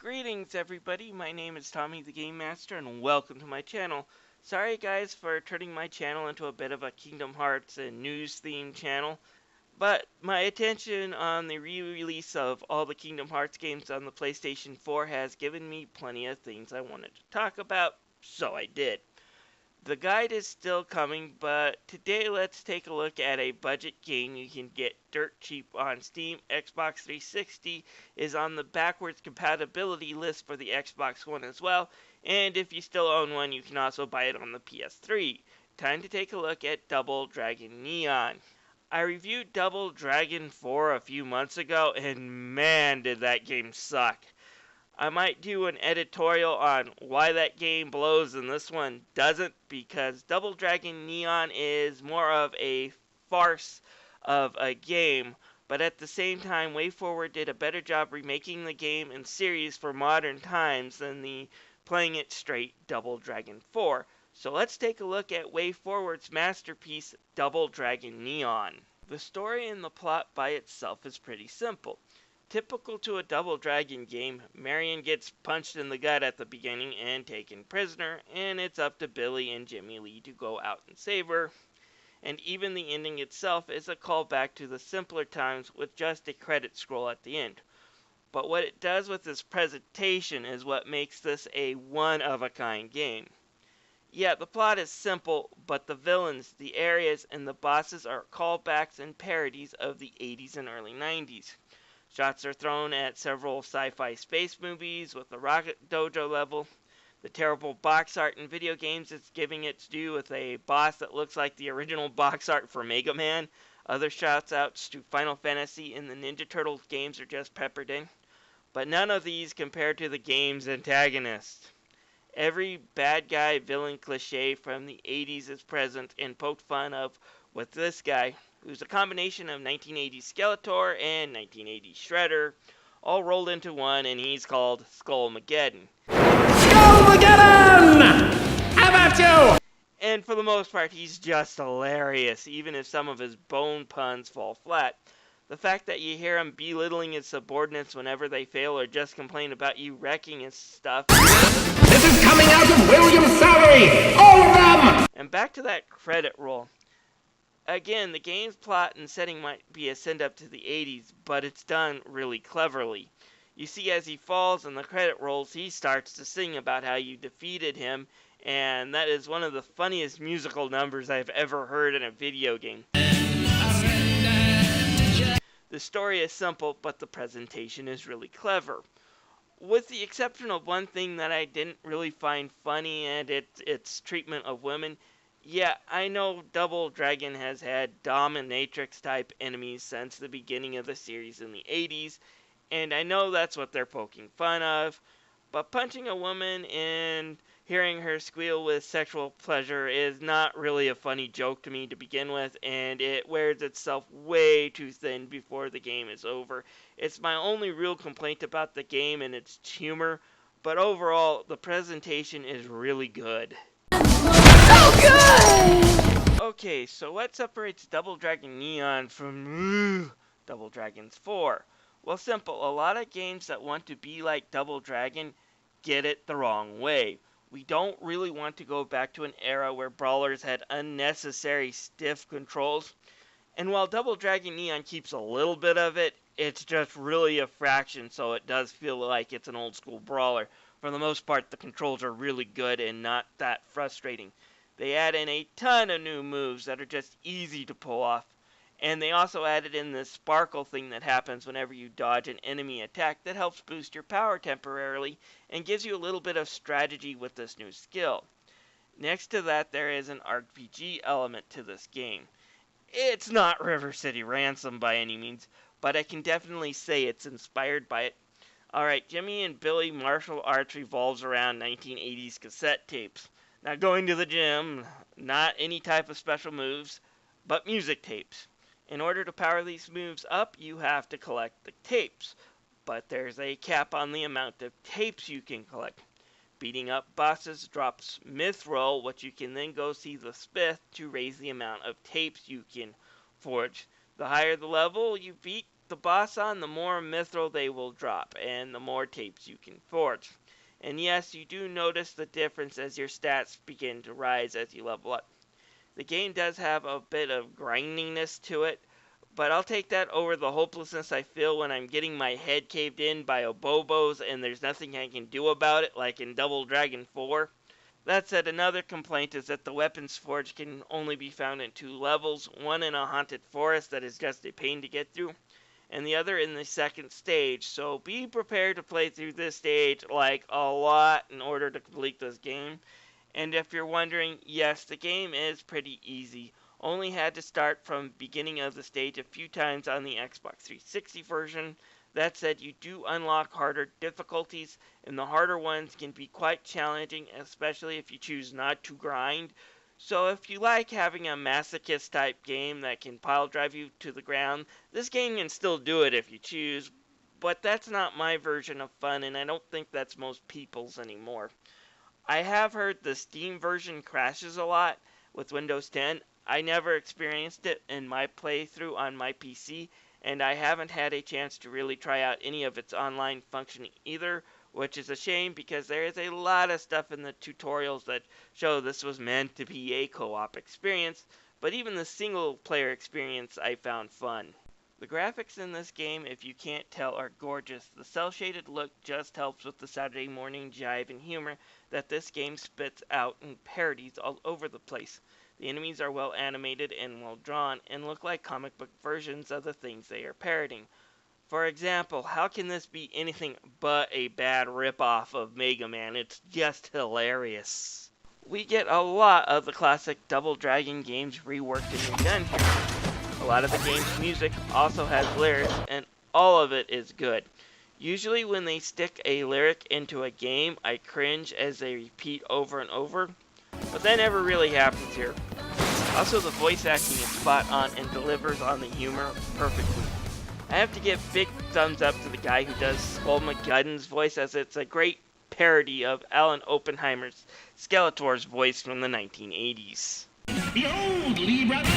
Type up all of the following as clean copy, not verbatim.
Greetings everybody, my name is Tommy the Game Master and welcome to my channel. Sorry guys for turning my channel into a bit of a Kingdom Hearts and news themed channel, but my attention on the re-release of all the Kingdom Hearts games on the PlayStation 4 has given me plenty of things I wanted to talk about, so I did. The guide is still coming, but today let's take a look at a budget game you can get dirt cheap on Steam. Xbox 360 is on the backwards compatibility list for the Xbox One as well, and if you still own one, you can also buy it on the PS3. Time to take a look at Double Dragon Neon. I reviewed Double Dragon 4 a few months ago, and man did that game suck. I might do an editorial on why that game blows and this one doesn't, because Double Dragon Neon is more of a farce of a game, but at the same time WayForward did a better job remaking the game and series for modern times than the playing it straight Double Dragon 4. So let's take a look at WayForward's masterpiece, Double Dragon Neon. The story and the plot by itself is pretty simple. Typical to a Double Dragon game, Marion gets punched in the gut at the beginning and taken prisoner, and it's up to Billy and Jimmy Lee to go out and save her. And even the ending itself is a callback to the simpler times with just a credit scroll at the end. But what it does with its presentation is what makes this a one-of-a-kind game. Yeah, the plot is simple, but the villains, the areas, and the bosses are callbacks and parodies of the 80s and early 90s. Shots are thrown at several sci-fi space movies with the Rocket Dojo level. The terrible box art in video games is giving its due with a boss that looks like the original box art for Mega Man. Other shout outs to Final Fantasy and the Ninja Turtles games are just peppered in. But none of these compare to the game's antagonist. Every bad guy villain cliche from the 80s is present and poked fun of with this guy, who's a combination of 1980s Skeletor and 1980s Shredder, all rolled into one, and he's called Skullmageddon. Skullmageddon! How about you? And for the most part, he's just hilarious, even if some of his bone puns fall flat. The fact that you hear him belittling his subordinates whenever they fail or just complain about you wrecking his stuff. This is coming out of William's salary! All of them! And back to that credit roll. Again, the game's plot and setting might be a send-up to the 80s, but it's done really cleverly. You see, as he falls and the credit rolls, he starts to sing about how you defeated him, and that is one of the funniest musical numbers I've ever heard in a video game. The story is simple, but the presentation is really clever. With the exception of one thing that I didn't really find funny, and its treatment of women. Yeah, I know Double Dragon has had dominatrix-type enemies since the beginning of the series in the 80s, and I know that's what they're poking fun of, but punching a woman and hearing her squeal with sexual pleasure is not really a funny joke to me to begin with, and it wears itself way too thin before the game is over. It's my only real complaint about the game and its humor, but overall, the presentation is really good. Okay, so what separates Double Dragon Neon from Double Dragons 4? Well, simple. A lot of games that want to be like Double Dragon get it the wrong way. We don't really want to go back to an era where brawlers had unnecessary stiff controls. And while Double Dragon Neon keeps a little bit of it, it's just really a fraction, so it does feel like it's an old school brawler. For the most part, the controls are really good and not that frustrating. They add in a ton of new moves that are just easy to pull off. And they also added in this sparkle thing that happens whenever you dodge an enemy attack that helps boost your power temporarily and gives you a little bit of strategy with this new skill. Next to that, there is an RPG element to this game. It's not River City Ransom by any means, but I can definitely say it's inspired by it. Alright, Jimmy and Billy martial arts revolves around 1980s cassette tapes. Not going to the gym, not any type of special moves, but music tapes. In order to power these moves up, you have to collect the tapes, but there's a cap on the amount of tapes you can collect. Beating up bosses drops Mithril, which you can then go see the smith to raise the amount of tapes you can forge. The higher the level you beat, the boss on, the more mithril they will drop, and the more tapes you can forge. And yes, you do notice the difference as your stats begin to rise as you level up. The game does have a bit of grindiness to it, but I'll take that over the hopelessness I feel when I'm getting my head caved in by obobos and there's nothing I can do about it, like in Double Dragon 4. That said, another complaint is that the weapons forge can only be found in two levels, one in a haunted forest that is just a pain to get through, and the other in the second stage, so be prepared to play through this stage like a lot in order to complete this game. And if you're wondering, yes, the game is pretty easy. Only had to start from beginning of the stage a few times on the Xbox 360 version. That said, you do unlock harder difficulties, and the harder ones can be quite challenging, especially if you choose not to grind. So if you like having a masochist type game that can pile drive you to the ground, this game can still do it if you choose, but that's not my version of fun, and I don't think that's most people's anymore. I have heard the Steam version crashes a lot with Windows 10. I never experienced it in my playthrough on my PC, and I haven't had a chance to really try out any of its online functioning either, which is a shame because there is a lot of stuff in the tutorials that show this was meant to be a co-op experience, but even the single player experience I found fun. The graphics in this game, if you can't tell, are gorgeous. The cel-shaded look just helps with the Saturday morning jive and humor that this game spits out in parodies all over the place. The enemies are well animated and well drawn and look like comic book versions of the things they are parodying. For example, how can this be anything but a bad ripoff of Mega Man? It's just hilarious. We get a lot of the classic Double Dragon games reworked and redone here. A lot of the game's music also has lyrics, and all of it is good. Usually when they stick a lyric into a game, I cringe as they repeat over and over, but that never really happens here. Also, the voice acting is spot on and delivers on the humor perfectly. I have to give big thumbs up to the guy who does Skullmageddon's voice, as it's a great parody of Alan Oppenheimer's Skeletor's voice from the 1980s. Behold, Lee Brothers,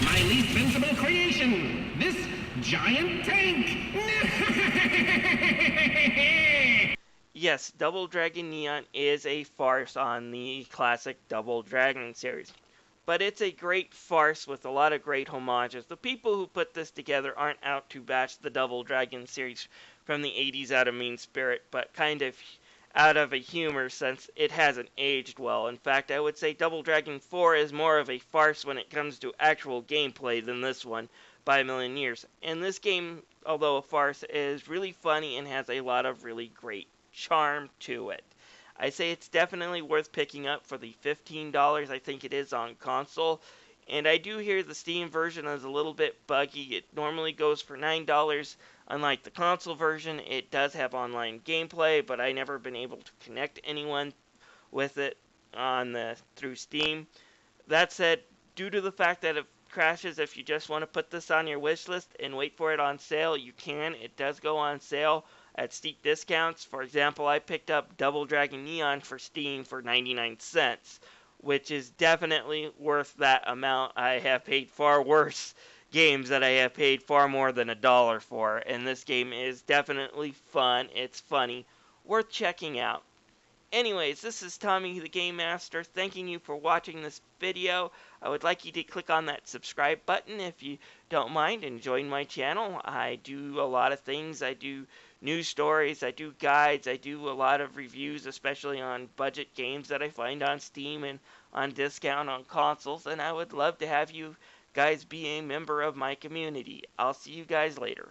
my least sensible creation, this giant tank. Yes, Double Dragon Neon is a farce on the classic Double Dragon series. But it's a great farce with a lot of great homages. The people who put this together aren't out to bash the Double Dragon series from the 80s out of mean spirit, but kind of out of a humor since it hasn't aged well. In fact, I would say Double Dragon 4 is more of a farce when it comes to actual gameplay than this one by a million years. And this game, although a farce, is really funny and has a lot of really great charm to it. I say it's definitely worth picking up for the $15 I think it is on console. And I do hear the Steam version is a little bit buggy. It normally goes for $9. Unlike the console version, it does have online gameplay, but I never been able to connect anyone with it through Steam. That said, due to the fact that it crashes, if you just want to put this on your wish list and wait for it on sale, you can. It does go on sale at steep discounts. For example, I picked up Double Dragon Neon for Steam for 99 cents, which is definitely worth that amount. I have paid far worse games that I have paid far more than $1 for, and this game is definitely fun. It's funny, worth checking out. Anyways, this is Tommy the Game Master thanking you for watching this video. I would like you to click on that subscribe button if you don't mind and join my channel. I do a lot of things. I do news stories, I do guides, I do a lot of reviews, especially on budget games that I find on Steam and on discount on consoles, and I would love to have you guys be a member of my community. I'll see you guys later.